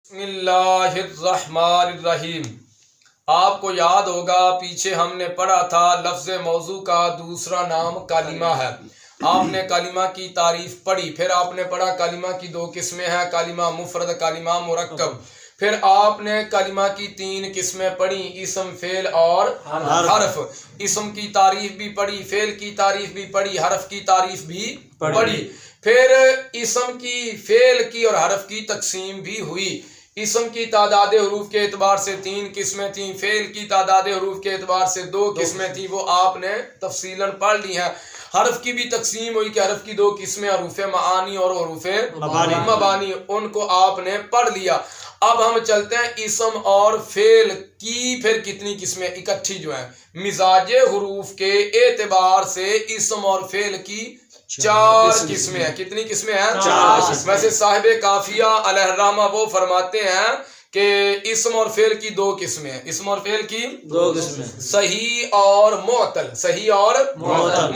بسم اللہ الرحمن الرحیم۔ آپ کو یاد ہوگا پیچھے ہم نے پڑھا تھا لفظ موضوع کا دوسرا نام کلمہ ہے۔ آپ نے کلمہ کی تعریف پڑھی، پھر آپ نے پڑھا کلمہ کی دو قسمیں ہیں، کلمہ مفرد، کلمہ مرکب۔ پھر آپ نے کلمہ کی تین قسمیں پڑھی، اسم، فعل اور حرف۔ اسم کی تعریف بھی پڑھی، فعل کی تعریف بھی پڑھی، حرف کی تعریف بھی پڑھی۔ پھر اسم کی، فعل کی اور حرف کی تقسیم بھی ہوئی۔ اسم کی تعداد حروف کے اعتبار سے تین قسمیں تھیں، فعل کی تعداد حروف کے اعتبار سے دو قسمیں تھیں، وہ آپ نے تفصیلاً پڑھ لی ہیں۔ حرف کی بھی تقسیم ہوئی کہ حرف کی دو قسمیں، حروف معانی اور حروف مبانی، ان کو آپ نے پڑھ لیا۔ اب ہم چلتے ہیں اسم اور فعل کی پھر کتنی قسمیں اکٹھی جو ہیں، مزاج حروف کے اعتبار سے اسم اور فعل کی چار قسمیں ہیں۔ کتنی قسمیں ہیں؟ چار۔ ویسے صاحب کافیہ علیہ الرحمہ وہ فرماتے ہیں کہ اسم اور فعل کی دو قسمیں ہیں، اسم اور فعل کی دو قسمیں، صحیح اور معطل، صحیح اور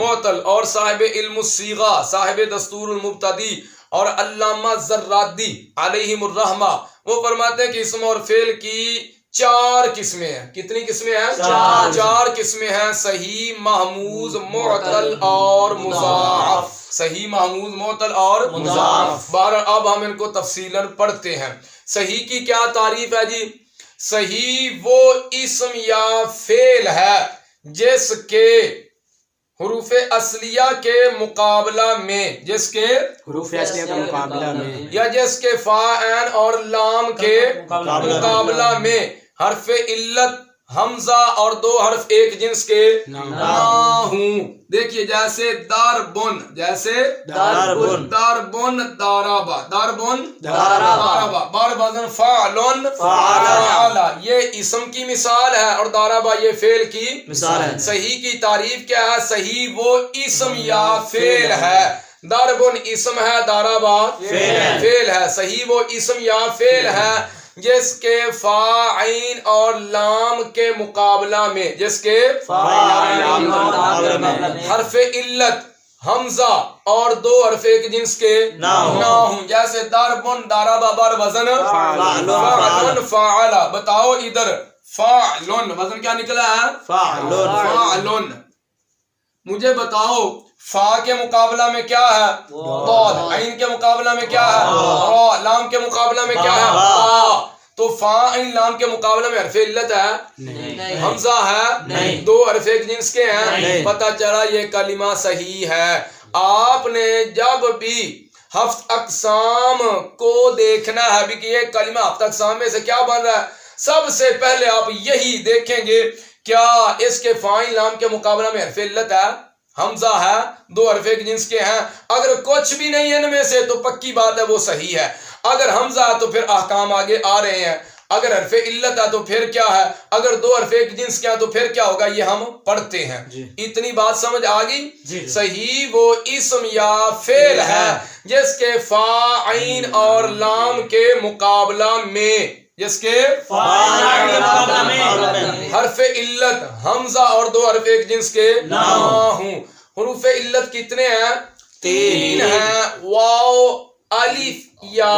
معطل۔ اور صاحب علم الصیغہ، صاحب دستور المبتدی اور علامہ زرادی علیہم الرحمہ وہ فرماتے ہیں کہ اسم اور فعل کی چار قسمیں ہیں۔ کتنی قسمیں ہیں؟ چار قسمیں ہیں، صحیح، محموز، معطل اور مضاعف۔ صحیح، محموز، معطل اور مضاعف۔ اب ہم ان کو تفصیلاً پڑھتے ہیں۔ صحیح کی کیا تعریف ہے جی؟ صحیح وہ اسم یا فعل ہے جس کے حروف اصلیہ کے مقابلہ میں، جس کے حروف اصلیہ کے مقابلہ میں، یا جس کے فا، عین اور لام کے مقابلہ میں حرف علت، حمزہ اور دو حرف ایک جنس کے نہ ہوں۔ دیکھیے جیسے داربن، جیسے داربن، دارابا، داربن، دارابا، بار وزن فعلن، فعلا، یہ اسم کی مثال ہے اور دارابا یہ فعل کی مثال ہے۔ صحیح کی تعریف کیا ہے؟ صحیح وہ اسم یا فعل ہے، داربن اسم ہے، دارابا فعل ہے۔ صحیح وہ اسم یا فعل ہے جس کے فا، عین اور لام کے مقابلہ میں، جس کے حرف علت، حمزہ اور دو حرف ایک جنس کے نہ ہوں، جیسے داربن، دارابا، بار وزن فعلن، فعلا۔ بتاؤ ادھر فعلن وزن کیا نکلا ہے؟ فعلن۔ مجھے بتاؤ فا کے مقابلہ میں کیا ہے؟ ضاد۔ عین کے مقابلہ میں کیا ہے؟ را۔ لام کے مقابلہ میں کیا ہے؟ با۔ تو فا، عین، لام کے مقابلہ میں حرف علت ہے؟ نہیں۔ حمزہ ہے؟ نہیں۔ دو حرف ایک جنس کے ہیں؟ پتہ چلا یہ کلمہ صحیح ہے۔ آپ نے جب بھی ہفت اقسام کو دیکھنا ہے بھی کہ یہ کلمہ ہفت اقسام میں سے کیا بن رہا ہے، سب سے پہلے آپ یہی دیکھیں گے کیا اس کے فا، عین، لام کے مقابلہ میں حرف علت ہے، حمزہ ہے، دو حرف ایک جنس کے ہیں؟ اگر کچھ بھی نہیں ان میں سے تو پکی بات ہے وہ صحیح ہے۔ اگر حمزہ ہے تو پھر احکام آگے آ رہے ہیں، اگر حرف علت ہے تو پھر کیا ہے، اگر دو حرف ایک جنس کے ہیں تو پھر کیا ہوگا، یہ ہم پڑھتے ہیں۔ اتنی بات سمجھ آ گئی؟ صحیح وہ اسم یا فعل ہے جس کے فا، عین اور لام کے مقابلہ میں، جس کے حرف علت، حمزہ اور دو حرف ایک جنس کے نہ ہوں۔ حروف علت کتنے ہیں؟ تین ہیں، واو، الف، یا۔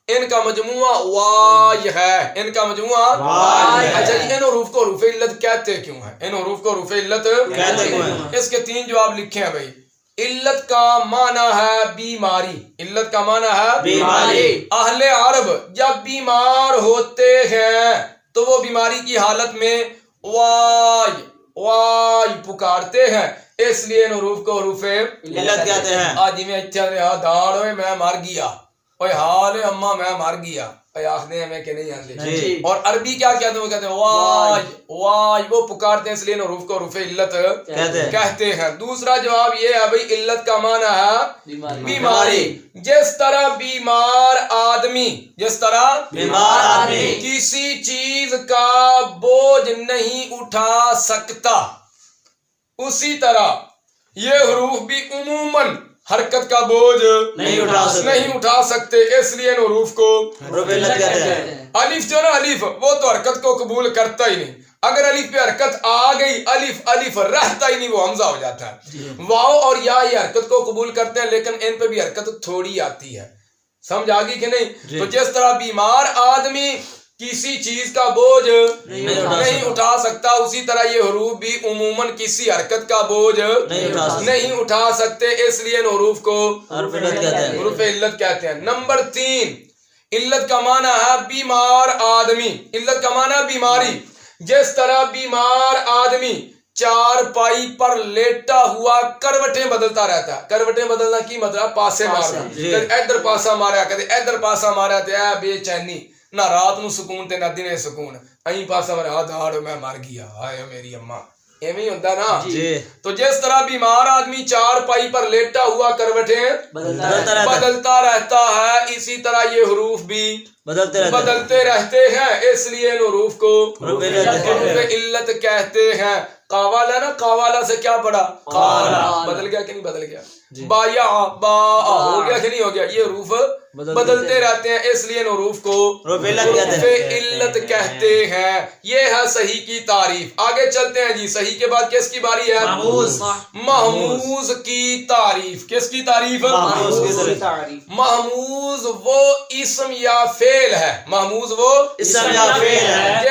ان کا مجموعہ وائی ہے، ان کا مجموعہ وائی۔ اچھا جی، ان حروف کو حروف علت کہتے کیوں ہیں؟ ان حروف کو حروف علت کہتے کیوں ہیں؟ اس کے تین جواب لکھے ہیں بھائی۔ علت کا معنی ہے بیماری، علت کا معنی ہے بیماری۔ اہل عرب جب بیمار ہوتے ہیں تو وہ بیماری کی حالت میں وائی وائی پکارتے ہیں، اس لیے ان حروف کو حروف علت کہتے ہیں۔ آج میں اچھا رہا دھاڑ ہوئے میں مار گیا، اوے حال اما میں مار گیا، آخنے ہمیں کہ نہیں آتے۔ اور عربی کیا کہتے ہیں؟ وہ کہتے ہیں وائی وائی، وہ پکارتے ہیں، اس لیے ان حروف کو حروف علت کہتے ہیں۔ دوسرا جواب یہ ہے بھئی علت کا معنی ہے بیماری۔ جس طرح بیمار آدمی، جس طرح بیمار آدمی کسی چیز کا بوجھ نہیں اٹھا سکتا، اسی طرح یہ حروف بھی عموماً حرکت کا بوجھ نہیں اٹھا سکتے، اس لیے ان حروف کو حروف علت کہتے ہیں۔ الف جو نا، الف وہ تو حرکت کو قبول کرتا ہی نہیں، اگر الف پہ حرکت آ گئی، الف رہتا ہی نہیں، وہ حمزہ ہو جاتا ہے۔ واو اور یا یہ حرکت کو قبول کرتے ہیں لیکن ان پہ بھی حرکت تھوڑی آتی ہے، سمجھ آگی کہ نہیں؟ تو جس طرح بیمار آدمی کسی چیز کا بوجھ نہیں اٹھا سکتا، اسی طرح یہ حروف بھی عموماً کسی حرکت کا بوجھ نہیں اٹھا سکتے، اس لیے ان حروف کو حروف علت کہتے ہیں۔ نمبر 3، علت کا معنی ہے بیمار آدمی، علت کا معنی ہے بیماری۔ جس طرح بیمار آدمی چارپائی پر لیٹا ہوا کروٹیں بدلتا رہتا ہے، کروٹیں بدلنا کی مطلب پاسے مارنا، کدے ادھر پاسا ماریا کدے ادھر پاسا ماریا تے اے بے چینی، نہ رات نو سکون تے نہ دنے سکون، ائی پاسا ماریا داڑ میں مر گیا، ہائے میری اماں، ایویں ہی ہوندا نا۔ تو جس طرح بیمار آدمی چارپائی پر لیٹا ہوا کروٹیں بدلتا رہتا ہے، اسی طرح یہ حروف بھی بدلتے رہتے ہیں، اس لیے ان حروف کو حروف علت کہتے ہیں۔ قاوالا نا، قاوالا سے کیا پڑا؟ قالا، بدل گیا کہ نہیں بدل گیا؟ بایا، با ہو گیا کہ نہیں ہو گیا؟ یہ حروف بدلتے رہتے ہیں، اس لیے ان حروف کو حروف علت کہتے ہیں۔ یہ ہے صحیح کی تعریف۔ آگے چلتے ہیں جی، صحیح کے بعد کس کی باری ہے؟ محموز کی تعریف۔ کس کی تعریف؟ محموز وہ اسم یا فعل ہے، محموز وہ اسم یا فعل ہے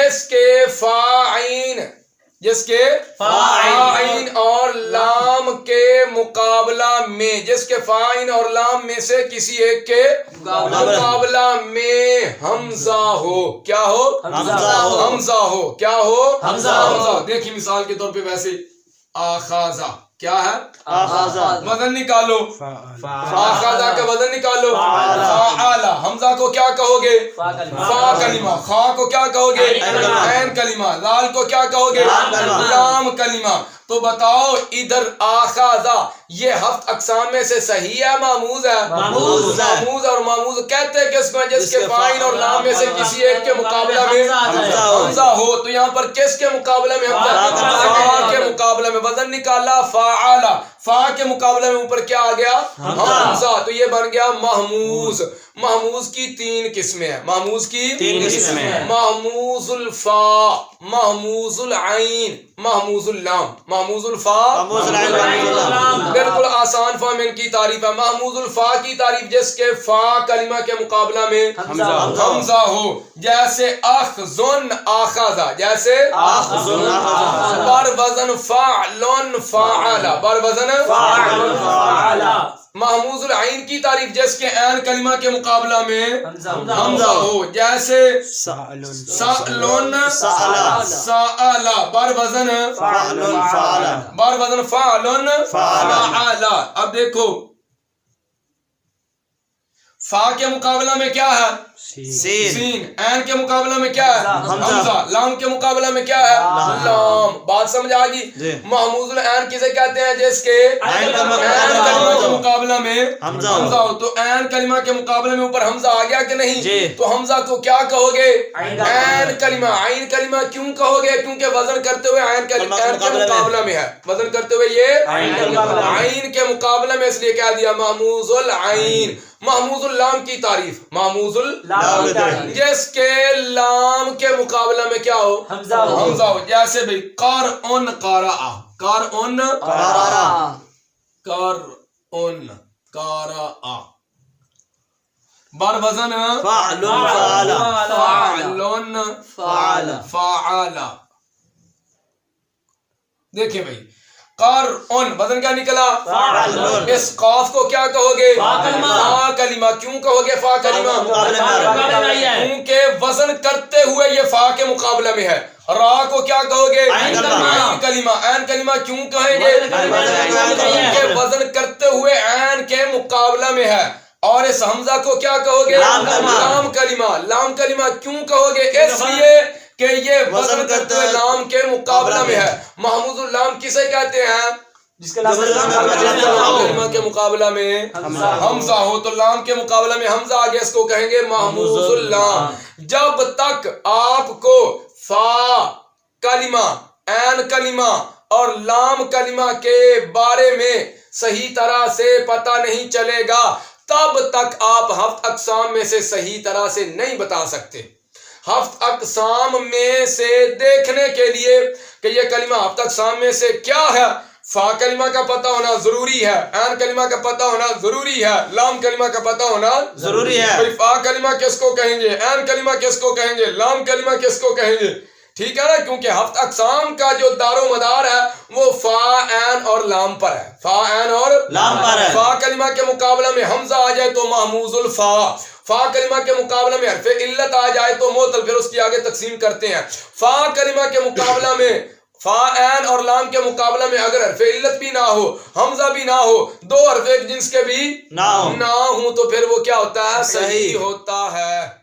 جس کے فاعین اور لام کے مقابلہ میں، جس کے فاعین اور لام میں سے کسی ایک کے مقابلہ میں حمزہ ہو۔ کیا ہو؟ حمزہ ہو۔ کیا ہو؟ حمزہ۔ دیکھیں مثال کے طور پہ ویسے آخازہ کیا ہے؟ وزن نکالو، آخازہ کا وزن نکالو، فعالا۔ حمزہ کو کیا کہو گے؟ فا کلمہ۔ خا کو کیا کہو گے؟ عین کلمہ۔ لال کو کیا کہو گے؟ لام کلمہ۔ تو بتاؤ ادھر آخازہ یہ 7 اقسام میں سے صحیح ہے محموز ہے؟ محموز اور محموز کہتے ہیں کس کو؟ جس کے فاعل اور لام میں سے کسی ایک کے مقابلہ میں حمزہ ہو۔ تو یہاں پر کس کے مقابلہ میں حمزہ؟ فا کے مقابلہ میں۔ وزن نکالا فعالا، فا کے مقابلہ میں اوپر کیا آ گیا؟ حمزہ۔ تو یہ بن گیا محموز۔ محموز کی 3 قسمیں ہیں، محموز کی 3 قسمیں ہیں: محموز الفا، محموز العین، محموز اللام۔ محموز الفا، بالکل آسان فارم ان کی تعریف ہے۔ محموز الفا کی تعریف جس کے فا کلمہ کے مقابلہ میں حمزہ ہو، جیسے اخذن آخذہ، جیسے بر وزن فعلن فعلا، بر وزن فعلا۔ محموز العین کی تعریف جس کے عین کلمہ کے مقابلہ میں حمزہ ہو، جیسے سألن سألا، بر وزن فعلا، بر وزن فعلن فعلا۔ اب دیکھو فا کے مقابلہ میں کیا ہے؟ سین۔ عین کے مقابلہ میں کیا ہے؟ حمزہ۔ لام کے مقابلہ میں کیا ہے؟ لام۔ بات سمجھ آ گئی؟ محموز العین کسے کہتے ہیں؟ جس کے عین کلمہ کے مقابلہ میں حمزہ ہو۔ تو عین کلمہ کے مقابلے میں اوپر حمزہ آ گیا کہ نہیں؟ تو حمزہ کو کیا کہو گے؟ عین کلمہ۔ عین کلمہ کیوں کہو گے؟ کیونکہ وزن کرتے ہوئے عین کے مقابلہ میں ہے، وزن کرتے ہوئے یہ عین کے مقابلہ میں، اس لیے کہہ دیا محموز العین۔ محموز اللام کی تعریف، محموز اللام جس کے لام کے مقابلہ میں کیا ہو؟ حمزہ ہو، جیسے بھئی قرء قرأ، قرء قرأ، قرء قرأ، بر وزن فعلن فعلا۔ دیکھیں بھئی قرء وزن کیا نکلا؟ اس قاف کو کیا کہو گے؟ فا کلمہ۔ کیوں کہو گے فا کلمہ؟ کیونکہ وزن کرتے ہوئے یہ فا کے مقابلہ میں ہے۔ را کو کیا کہو گے؟ عین کلمہ۔ عین کلمہ کیوں کہیں گے؟ کیونکہ وزن کرتے ہوئے عین کے مقابلہ میں ہے۔ اور اس حمزہ کو کیا کہو گے؟ لام کلمہ۔ لام کلمہ کیوں کہو گے؟ اس لیے کہ یہ وزن کرتے ہوئے لام کے مقابلہ میں ہے۔ محموز اللام کسے کہتے ہیں؟ جس کے لام کلمہ کے مقابلہ میں حمزہ ہو۔ تو لام کے مقابلہ میں حمزہ آگے، اس کو کہیں گے محموز اللام۔ جب تک آپ کو فا کلمہ، عین کلمہ اور لام کلمہ کے بارے میں صحیح طرح سے پتہ نہیں چلے گا، تب تک آپ 7 اقسام میں سے صحیح طرح سے نہیں بتا سکتے۔ 7 اقسام میں سے دیکھنے کے لیے کہ یہ کلمہ 7 اقسام میں سے کیا ہے، فا کلمہ کا پتہ ہونا ضروری ہے، عین کلمہ کا پتہ ہونا ضروری ہے، لام کلمہ کا پتہ ہونا ضروری ہے۔ بھئی فا کلمہ کس کو کہیں گے، عین کلمہ کس کو کہیں گے، لام کلمہ کس کو کہیں گے؟ ٹھیک ہے نا، کیونکہ ہفت اقسام کا جو دار و مدار ہے وہ فا، عین اور لام پر ہے، فا، عین اور لام پر ہے۔ فا کلمہ کے مقابلہ میں حمزہ آ جائے تو محموز الفا، فا کلمہ کے مقابلہ میں حرف علت آ جائے تو معطل، پھر اس کی آگے تقسیم کرتے ہیں۔ فا کلمہ کے مقابلہ میں، فا، عین اور لام کے مقابلہ میں اگر حرف علت بھی نہ ہو، حمزہ بھی نہ ہو، دو حرف ایک جنس کے بھی نہ ہو تو پھر وہ کیا ہوتا ہے؟ صحیح ہوتا ہے۔